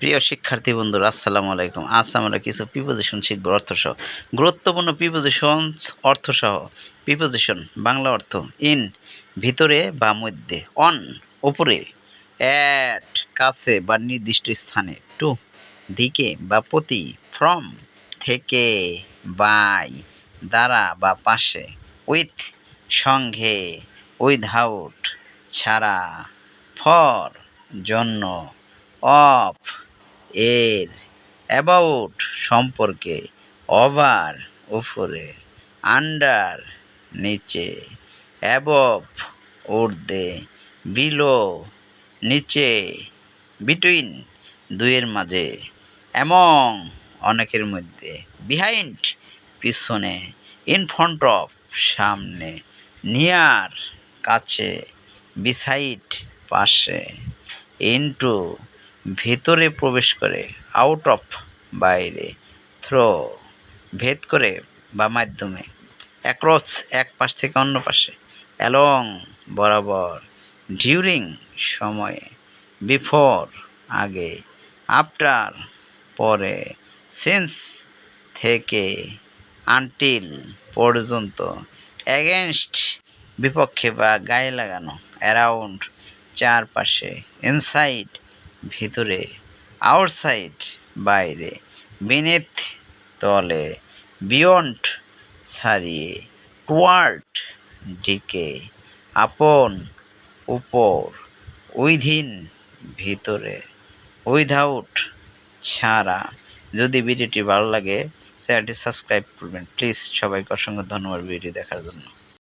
প্রিয় শিক্ষার্থী বন্ধুরা আসসালামু আলাইকুম। আজ আমরা কিছু প্রিপোজিশন শিখব অর্থসহ। গুরুত্বপূর্ণ প্রিপোজিশনস অর্থসহ। প্রিপোজিশন বাংলা অর্থ ইন ভিতরে বা মধ্যে, অন উপরে, অ্যাট কাছে বা নির্দিষ্ট স্থানে, টু দিকে বা প্রতি, ফ্রম থেকে, বাই দ্বারা বা পাশে, উইথ সঙ্গে, উইথআউট ছাড়া, ফর জন্য, অফ এর, অ্যাবাউট সম্পর্কে, ওভার উপরে, আন্ডার নিচে, অ্যাবভ ঊর্ধ্বে, বিলো নিচে, বিটুইন দুইয়ের মাঝে, অ্যামং অনেকের মধ্যে, বিহাইন্ড পিছনে, ইন ফ্রন্ট অফ সামনে, নিয়ার কাছে, বিসাইড পাশে, ইনটু ভেতরে প্রবেশ করে, আউট অফ বাইরে, থ্রো ভেদ করে বা মাধ্যমে, অ্যাক্রস এক পাশ থেকে অন্য পাশে, অ্যালং বরাবর, ডিউরিং সময়ে, বিফোর আগে, আফটার পরে, সিন্স থেকে, আনটিল পর্যন্ত, অ্যাগেনস্ট বিপক্ষে বা গায়ে লাগানো, অ্যারাউন্ড চারপাশে, ইনসাইড ভিতরে, আউটসাইড বাইরে, বিনিথ তলে, বিয়ন্ড ছাড়িয়ে, টুয়ার্ড দিকে, আপন উপর, উইথিন ভিতরে, উইথআউট ছাড়া। যদি ভিডিওটি ভালো লাগে চ্যানেলটি সাবস্ক্রাইব করবেন প্লিজ। সবাইকে অসংখ্য ধন্যবাদ ভিডিও দেখার জন্য।